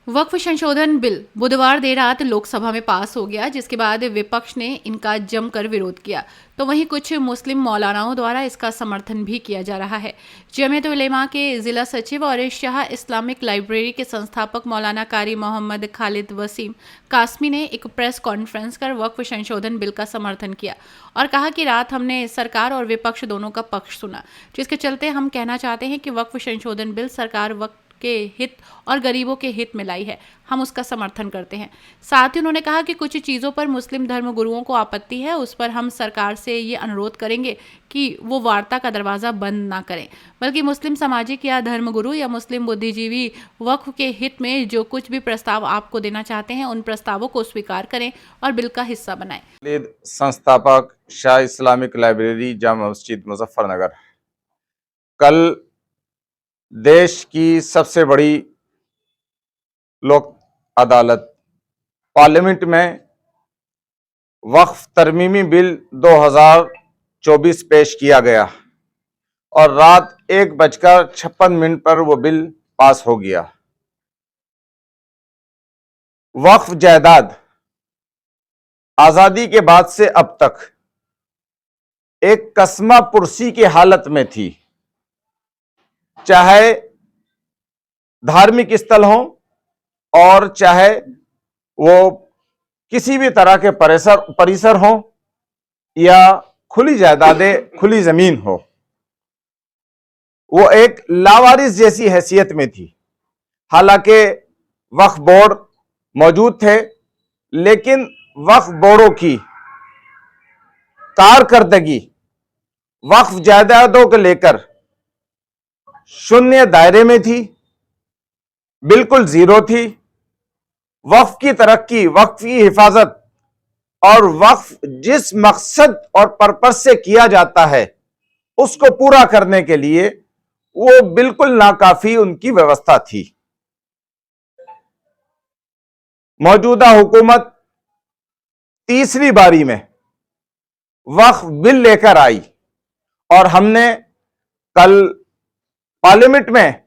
वक्फ संशोधन बिल बुधवार देर रात लोकसभा में पास हो गया, जिसके बाद विपक्ष ने इनका जमकर विरोध किया। तो वहीं कुछ मुस्लिम मौलानाओं द्वारा इसका समर्थन भी किया जा रहा है। जमीयत उलेमा के जिला सचिव और शाह इस्लामिक लाइब्रेरी के संस्थापक मौलाना कारी मोहम्मद खालिद वसीम कासमी ने एक प्रेस कॉन्फ्रेंस कर वक्फ संशोधन बिल का समर्थन किया और कहा कि रात हमने सरकार और विपक्ष दोनों का पक्ष सुना, जिसके चलते हम कहना चाहते हैं कि वक्फ संशोधन बिल सरकार वक्फ के हित और गरीबों के हित में लाई है, हम उसका समर्थन करते हैं। साथ ही उन्होंने कहा कि कुछ चीज़ों पर मुस्लिम धर्म गुरुओं को आपत्ति है, उस पर हम सरकार से ये अनुरोध करेंगे कि वो वार्ता का दरवाज़ा बंद ना करें, बल्कि मुस्लिम सामाजिक या धर्म गुरु या मुस्लिम बुद्धिजीवी वक्फ के हित में जो कुछ भी प्रस्ताव आपको देना चाहते हैं उन प्रस्तावों को स्वीकार करें और बिल का हिस्सा बनाएं। संस्थापक शाह इस्लामिक लाइब्रेरी जामा मस्जिद मुजफ्फरनगर। कल देश की सबसे बड़ी लोक अदालत पार्लियामेंट में वक्फ तरमीमी बिल 2024 पेश किया गया और रात 1:56 पर वो बिल पास हो गया। वक्फ जायदाद आजादी के बाद से अब तक एक कस्मा पुरसी की हालत में थी, चाहे धार्मिक स्थल हो और चाहे वो किसी भी तरह के परिसर हो या खुली जायदादें, खुली जमीन हो, वो एक लावारिस जैसी हैसियत में थी। हालांकि वक्फ बोर्ड मौजूद थे, लेकिन वक्फ बोर्डों की कारकर्दगी वक्फ जायदादों को लेकर शून्य दायरे में थी, बिल्कुल जीरो थी। वक्फ की तरक्की, वक्फ की हिफाजत और वक्फ जिस मकसद और पर्पस से किया जाता है उसको पूरा करने के लिए वो बिल्कुल नाकाफी उनकी व्यवस्था थी। मौजूदा हुकूमत तीसरी बारी में वक्फ बिल लेकर आई और हमने कल पार्लियामेंट में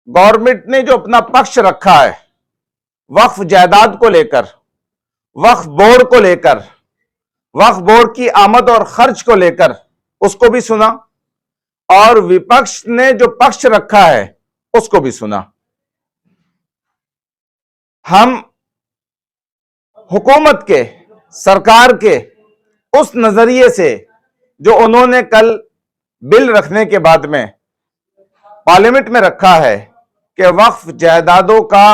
गवर्नमेंट ने जो अपना पक्ष रखा है वक्फ जायदाद को लेकर, वक्फ बोर्ड को लेकर, वक्फ बोर्ड की आमद और खर्च को लेकर, उसको भी सुना और विपक्ष ने जो पक्ष रखा है उसको भी सुना। हम हुकूमत के, सरकार के उस नजरिए से जो उन्होंने कल बिल रखने के बाद में पार्लियामेंट में रखा है कि वक्फ जायदादों का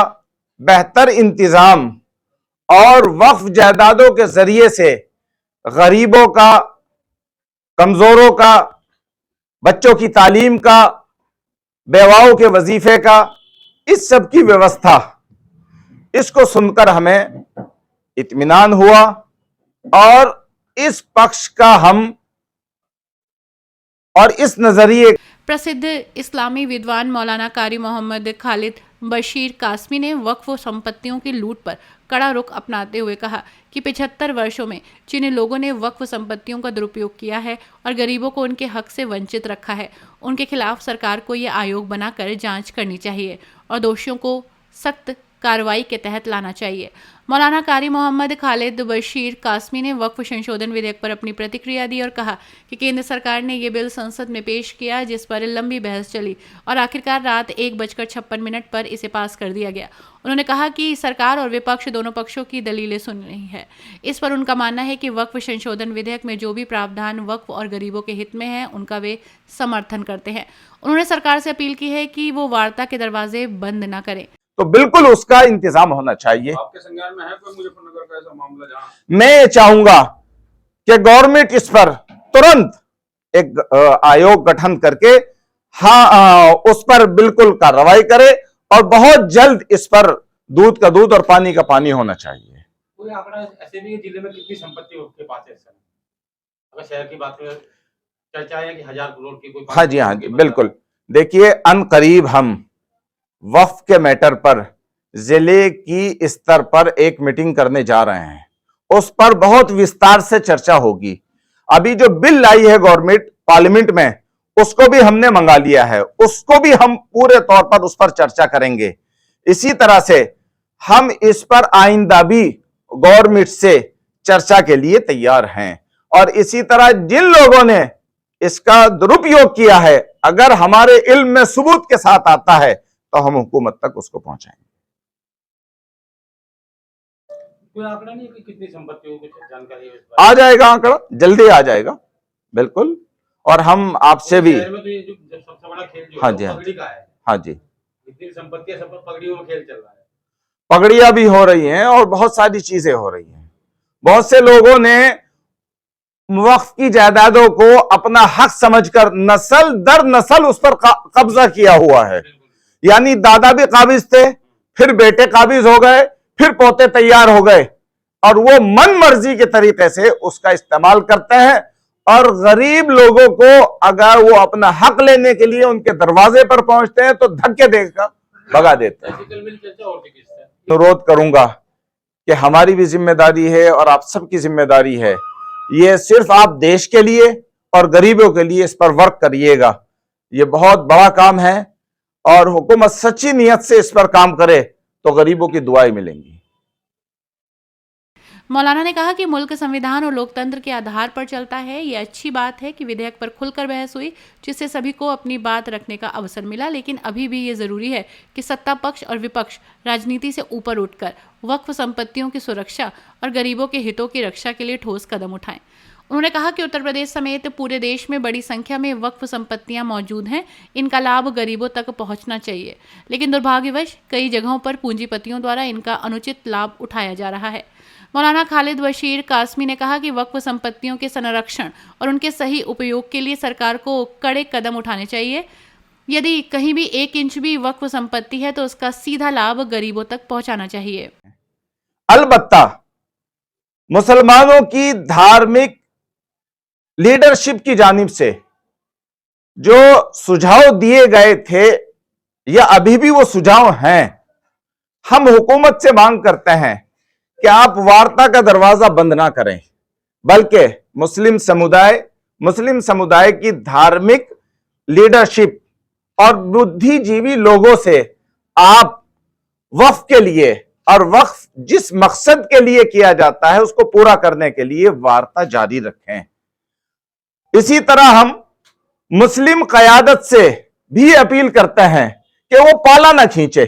बेहतर इंतजाम और वक्फ जायदादों के जरिए से गरीबों का, कमजोरों का, बच्चों की तालीम का, बेवाओं के वजीफे का, इस सब की व्यवस्था, इसको सुनकर हमें इत्मीनान हुआ और इस पक्ष का हम और इस नजरिए। प्रसिद्ध इस्लामी विद्वान मौलाना कारी मोहम्मद खालिद बशीर कासमी ने वक्फ संपत्तियों की लूट पर कड़ा रुख अपनाते हुए कहा कि 75 वर्षों में जिन लोगों ने वक्फ संपत्तियों का दुरुपयोग किया है और गरीबों को उनके हक से वंचित रखा है, उनके खिलाफ सरकार को ये आयोग बनाकर जांच करनी चाहिए और दोषियों को सख्त कार्रवाई के तहत लाना चाहिए। मौलाना कारी मोहम्मद खालिद बशीर कासमी ने वक्फ संशोधन विधेयक पर अपनी प्रतिक्रिया दी और कहा कि केंद्र सरकार ने ये बिल संसद में पेश किया, जिस पर लंबी बहस चली और आखिरकार रात 1:56 पर इसे पास कर दिया गया। उन्होंने कहा कि सरकार और विपक्ष दोनों पक्षों की दलीलें सुन रही है। इस पर उनका मानना है कि वक्फ संशोधन विधेयक में जो भी प्रावधान वक्फ और गरीबों के हित में है उनका वे समर्थन करते हैं। उन्होंने सरकार से अपील की है कि वो वार्ता के दरवाजे बंद न करें। तो बिल्कुल उसका इंतजाम होना चाहिए। आपके संज्ञान में है कोई मुजफ्फरनगर का ऐसा मामला जहां? मैं ये चाहूंगा कि गवर्नमेंट इस पर तुरंत एक आयोग गठन करके उस पर बिल्कुल कार्रवाई करे और बहुत जल्द इस पर दूध का दूध और पानी का पानी होना चाहिए। कोई आंकड़ा ऐसे भी जिले में कितनी संपत्ति उसके पास है इस समय? अगर शहर की बात करें, चर्चा है कि 1000 करोड़ की कोई। हाँ जी, बिल्कुल। देखिए, अनकरीब हम वक्फ के मैटर पर जिले की स्तर पर एक मीटिंग करने जा रहे हैं, उस पर बहुत विस्तार से चर्चा होगी। अभी जो बिल लाई है गवर्नमेंट पार्लियामेंट में, उसको भी हमने मंगा लिया है, उसको भी हम पूरे तौर पर उस पर चर्चा करेंगे, इसी तरह से हम इस पर आइंदा भी गवर्नमेंट से चर्चा के लिए तैयार हैं। और इसी तरह जिन लोगों ने इसका दुरुपयोग किया है, अगर हमारे इल्म में सबूत के साथ आता है तो हम हुकूमत तक उसको पहुंचाएंगे। कोई आंकड़ा नहीं है कि कितनी संपत्ति हो, कुछ जानकारी है इस बारे आ जाएगा आंकड़ा, जल्दी आ जाएगा, बिल्कुल। और हम आपसे में? भी, शहर में तो ये जो सबसे बड़ा खेल जो हाँ है जी, वो हाँ पगड़ी का है। हाँ जी, इतनी संपत्तियां सब पगड़ियों में खेल चल रहा है। पगड़ियां भी हो रही हैं और बहुत सारी चीजें हो रही हैं। बहुत से लोगों ने वक्फ की जायदादों को अपना हक समझकर नस्ल दर नस्ल उस पर कब्जा किया हुआ है। यानी दादा भी काबिज थे, फिर बेटे काबिज हो गए, फिर पोते तैयार हो गए, और वो मन मर्जी के तरीके से उसका इस्तेमाल करते हैं। और गरीब लोगों को अगर वो अपना हक लेने के लिए उनके दरवाजे पर पहुंचते हैं तो धक्के देकर भगा देते हैं। कल मेरी चर्चा और थी किससे, अनुरोध करूंगा कि हमारी भी जिम्मेदारी है और आप सबकी जिम्मेदारी है, ये सिर्फ आप देश के लिए और गरीबों के लिए इस पर वर्क करिएगा। ये बहुत बड़ा काम है और हुकूमत सच्ची नियत से इस पर काम करे तो गरीबों की दुआएं मिलेंगी। मौलाना ने कहा कि मुल्क संविधान और लोकतंत्र के आधार पर चलता है। ये अच्छी बात है कि विधेयक पर खुलकर बहस हुई, जिससे सभी को अपनी बात रखने का अवसर मिला। लेकिन अभी भी ये जरूरी है कि सत्ता पक्ष और विपक्ष राजनीति से ऊपर उठकर वक्फ संपत्तियों की सुरक्षा और गरीबों के हितों की रक्षा के लिए ठोस कदम उठाएं। उन्होंने कहा कि उत्तर प्रदेश समेत पूरे देश में बड़ी संख्या में वक्फ संपत्तियां मौजूद हैं। इनका लाभ गरीबों तक पहुंचना चाहिए, लेकिन दुर्भाग्यवश कई जगहों पर पूंजीपतियों द्वारा इनका अनुचित लाभ उठाया जा रहा है। मौलाना खालिद बशीर कासमी ने कहा कि वक्फ संपत्तियों के संरक्षण और उनके सही उपयोग के लिए सरकार को कड़े कदम उठाने चाहिए। यदि कहीं भी 1 इंच भी वक्फ संपत्ति है तो उसका सीधा लाभ गरीबों तक पहुंचाना चाहिए। अलबत्ता मुसलमानों की धार्मिक लीडरशिप की जानिब से जो सुझाव दिए गए थे या अभी भी वो सुझाव हैं, हम हुकूमत से मांग करते हैं कि आप वार्ता का दरवाजा बंद ना करें, बल्कि मुस्लिम समुदाय की धार्मिक लीडरशिप और बुद्धिजीवी लोगों से आप वक्फ के लिए और वक्फ जिस मकसद के लिए किया जाता है उसको पूरा करने के लिए वार्ता जारी रखें। इसी तरह हम मुस्लिम कयादत से भी अपील करते हैं कि वो पाला ना खींचे।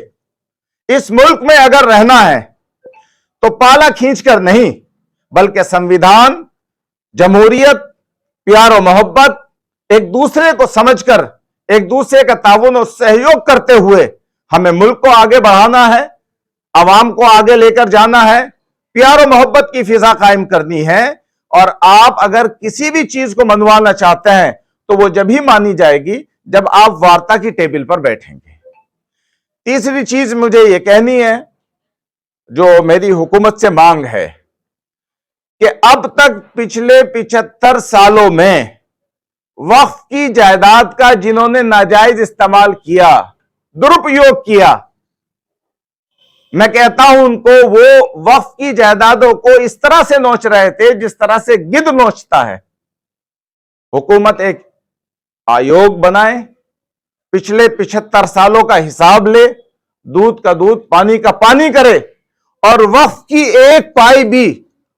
इस मुल्क में अगर रहना है तो पाला खींचकर नहीं, बल्कि संविधान, जमहूरियत, प्यार और मोहब्बत, एक दूसरे को समझकर एक दूसरे का ताउन और सहयोग करते हुए हमें मुल्क को आगे बढ़ाना है, आवाम को आगे लेकर जाना है, प्यार और मोहब्बत की फिजा कायम करनी है। और आप अगर किसी भी चीज को मनवाना चाहते हैं तो वो जब ही मानी जाएगी जब आप वार्ता की टेबल पर बैठेंगे। तीसरी चीज मुझे ये कहनी है, जो मेरी हुकूमत से मांग है, कि अब तक पिछले 75 सालों में वक्फ की जायदाद का जिन्होंने नाजायज इस्तेमाल किया, दुरुपयोग किया, मैं कहता हूं उनको वो वक्फ की जायदादों को इस तरह से नोच रहे थे जिस तरह से गिद्ध नोचता है। हुकूमत एक आयोग बनाए, पिछले 75 सालों का हिसाब ले, दूध का दूध पानी का पानी करे, और वक्फ की एक पाई भी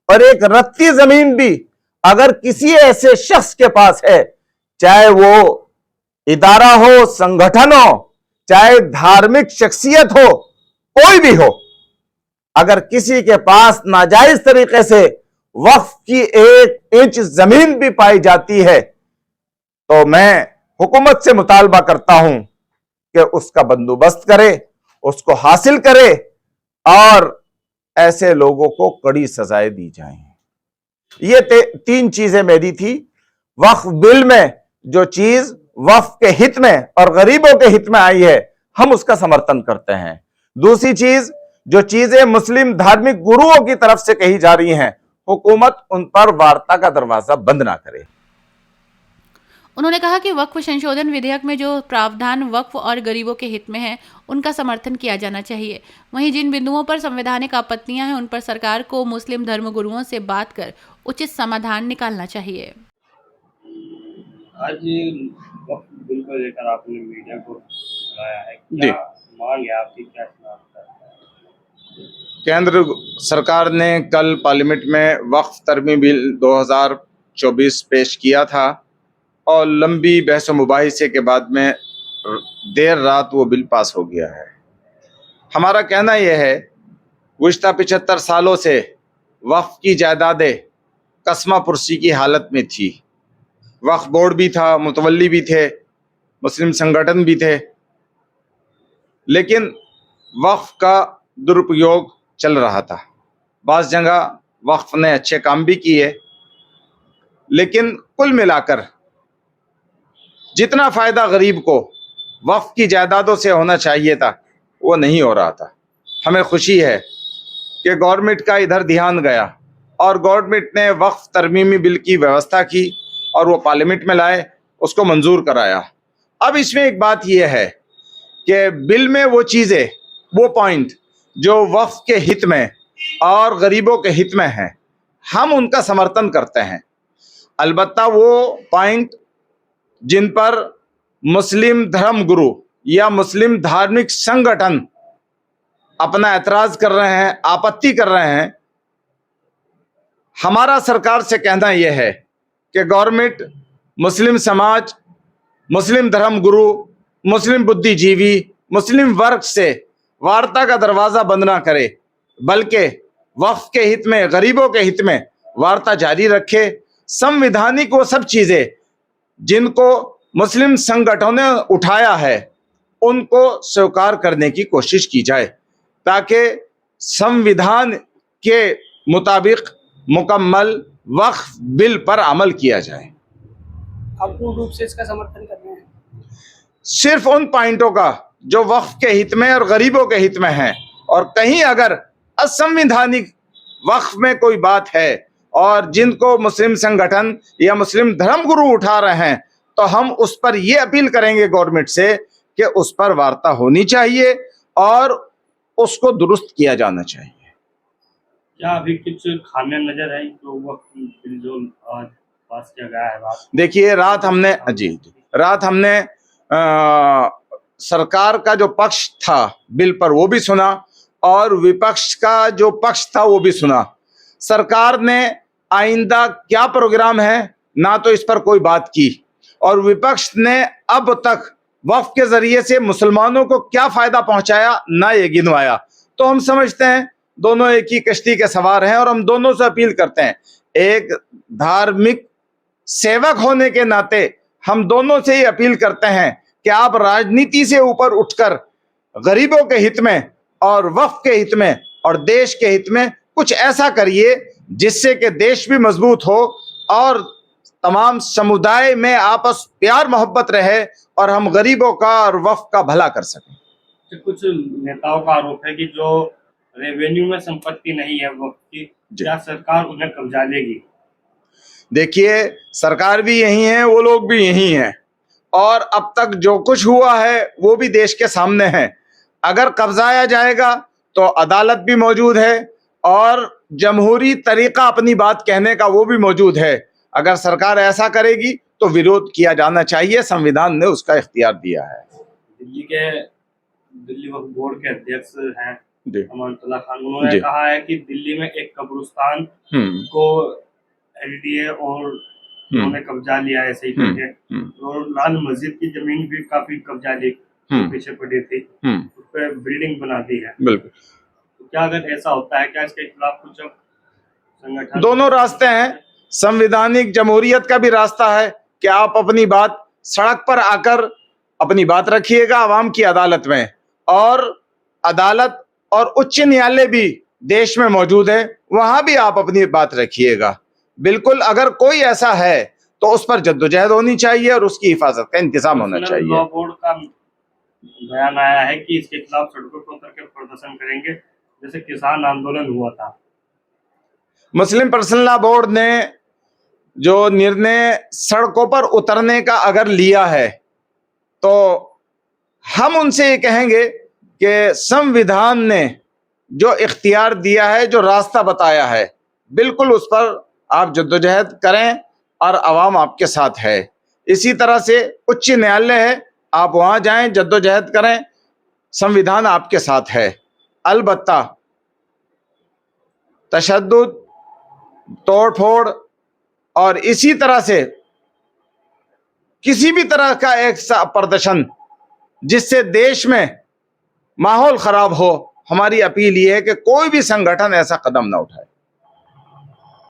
और एक रत्ती जमीन भी अगर किसी ऐसे शख्स के पास है, चाहे वो इदारा हो, संगठन हो, चाहे धार्मिक शख्सियत हो, कोई भी हो, अगर किसी के पास नाजायज तरीके से वक्फ की 1 इंच जमीन भी पाई जाती है तो मैं हुकूमत से मुतालबा करता हूं कि उसका बंदोबस्त करे, उसको हासिल करे और ऐसे लोगों को कड़ी सजाएं दी जाएं। ये 3 चीजें मेरी थी। वक्फ बिल में जो चीज वक्फ के हित में और गरीबों के हित में आई है, हम उसका समर्थन करते हैं। दूसरी चीज, जो चीजें मुस्लिम धार्मिक गुरुओं की तरफ से कही जा रही हैं, हुकूमत उन पर वार्ता का दरवाजा बंद ना करे। उन्होंने कहा कि वक्फ संशोधन विधेयक में जो प्रावधान वक्फ और गरीबों के हित में है, उनका समर्थन किया जाना चाहिए। वहीं जिन बिंदुओं पर संवैधानिक आपत्तियां हैं, उन पर सरकार को मुस्लिम धर्मगुरुओं से बात कर उचित समाधान निकालना चाहिए। आज वक्फ बिल को लेकर आपने मीडिया को बुलाया है, क्या मांग है आपकी, क्या सुना? केंद्र सरकार ने कल पार्लियामेंट में वक्फ तरमीम बिल 2024 पेश किया था और लंबी बहस मुबाहिसे के बाद में देर रात वो बिल पास हो गया है। हमारा कहना यह है, गुज़िश्ता 75 सालों से वक्फ की जायदादें कसमा पुरसी की हालत में थी। वक्फ बोर्ड भी था, मुतवल्ली भी थे, मुस्लिम संगठन भी थे, लेकिन वक्फ का दुरुपयोग चल रहा था। बाज़ जगह वक्फ ने अच्छे काम भी किए, लेकिन कुल मिलाकर जितना फ़ायदा गरीब को वक्फ की जायदादों से होना चाहिए था वो नहीं हो रहा था। हमें खुशी है कि गवर्नमेंट का इधर ध्यान गया और गवर्नमेंट ने वक्फ तरमीमी बिल की व्यवस्था की और वो पार्लियामेंट में लाए, उसको मंजूर कराया। अब इसमें एक बात यह है कि बिल में वो चीज़ें, वो पॉइंट जो वक्फ के हित में और गरीबों के हित में हैं, हम उनका समर्थन करते हैं। अलबत्ता वो पॉइंट जिन पर मुस्लिम धर्म गुरु या मुस्लिम धार्मिक संगठन अपना एतराज़ कर रहे हैं, आपत्ति कर रहे हैं, हमारा सरकार से कहना यह है कि गवर्नमेंट मुस्लिम समाज, मुस्लिम धर्म गुरु, मुस्लिम बुद्धिजीवी, मुस्लिम वर्ग से वार्ता का दरवाज़ा बंद ना करे, बल्कि वक्फ के हित में, गरीबों के हित में वार्ता जारी रखे। संवैधानिक वो सब चीज़ें जिनको मुस्लिम संगठनों ने उठाया है उनको स्वीकार करने की कोशिश की जाए, ताकि संविधान के मुताबिक मुकम्मल वक्फ बिल पर अमल किया जाए। आप पूर्ण रूप से इसका समर्थन कर रहे हैं? सिर्फ उन पॉइंटों का जो वक्फ के हित में और गरीबों के हित में हैं, और कहीं अगर असंवैधानिक वक्फ में कोई बात है और जिनको मुस्लिम संगठन या मुस्लिम धर्म गुरु उठा रहे हैं, तो हम उस पर यह अपील करेंगे गवर्नमेंट से कि उस पर वार्ता होनी चाहिए और उसको दुरुस्त किया जाना चाहिए। क्या अभी कुछ खामियां नजर आई जो वक्त बिल जो आज पास किया गया है? देखिए, रात हमने सरकार का जो पक्ष था बिल पर वो भी सुना और विपक्ष का जो पक्ष था वो भी सुना। सरकार ने आइंदा क्या प्रोग्राम है ना तो इस पर कोई बात की, और विपक्ष ने अब तक वक्फ के जरिए से मुसलमानों को क्या फायदा पहुंचाया ना ये गिनवाया। तो हम समझते हैं दोनों एक ही कश्ती के सवार हैं और हम दोनों से अपील करते हैं, एक धार्मिक सेवक होने के नाते हम दोनों से ही अपील करते हैं कि आप राजनीति से ऊपर उठकर गरीबों के हित में और वक्फ के हित में और देश के हित में कुछ ऐसा करिए जिससे कि देश भी मजबूत हो और तमाम समुदाय में आपस प्यार मोहब्बत रहे और हम गरीबों का और वक्फ का भला कर सकें। कुछ नेताओं का आरोप है कि जो रेवेन्यू में संपत्ति नहीं है वक्फ की, क्या सरकार उन्हें कब्जा लेगी? देखिए, सरकार भी यही है, वो लोग भी यही हैं, और अब तक जो कुछ हुआ है वो भी देश के सामने है। अगर कब्जाया जाएगा तो अदालत भी मौजूद है और जमहूरी तरीका अपनी बात कहने का वो भी मौजूद है। अगर सरकार ऐसा करेगी तो विरोध किया जाना चाहिए, संविधान ने उसका इख्तियार दिया है। दिल्ली वक्फ बोर्ड के अध्यक्ष हैं अमानतुल्लाह खान, उन्होंने कहा है कि दिल्ली में एक कब्रिस्तान को एलडीए और उन्होंने कब्जा लिया है, ऐसे ही करके, और लाल मस्जिद की जमीन भी काफी कब्जा ली, पीछे पड़ी थी, उस पर बिल्डिंग बना दी है। बिल्कुल। तो क्या अगर ऐसा होता है, क्या इसके खिलाफ कुछ संगठन? दोनों रास्ते हैं, संवैधानिक जमहूरियत का भी रास्ता है कि आप अपनी बात सड़क पर आकर अपनी बात रखिएगा आवाम की अदालत में, और अदालत और उच्च न्यायालय भी देश में मौजूद है, वहां भी आप अपनी बात रखिएगा। बिल्कुल, अगर कोई ऐसा है तो उस पर जद्दोजहद होनी चाहिए और उसकी हिफाजत का इंतजाम होना चाहिए। लॉ बोर्ड का बयान आया है कि इसके खिलाफ सड़कों पर उतर के प्रदर्शन करेंगे, जैसे किसान आंदोलन हुआ था। मुस्लिम पर्सनल लॉ बोर्ड ने जो निर्णय सड़कों पर उतरने का अगर लिया है तो हम उनसे ये कहेंगे कि संविधान ने जो इख्तियार दिया है, जो रास्ता बताया है, बिल्कुल उस पर आप जद्दोजहद करें और आवाम आपके साथ है। इसी तरह से उच्च न्यायालय है, आप वहां जाएं, जद्दोजहद करें, संविधान आपके साथ है। अलबत्ता तशद्दुद, तोड़फोड़ और इसी तरह से किसी भी तरह का एक प्रदर्शन जिससे देश में माहौल खराब हो, हमारी अपील ये है कि कोई भी संगठन ऐसा कदम ना उठाए।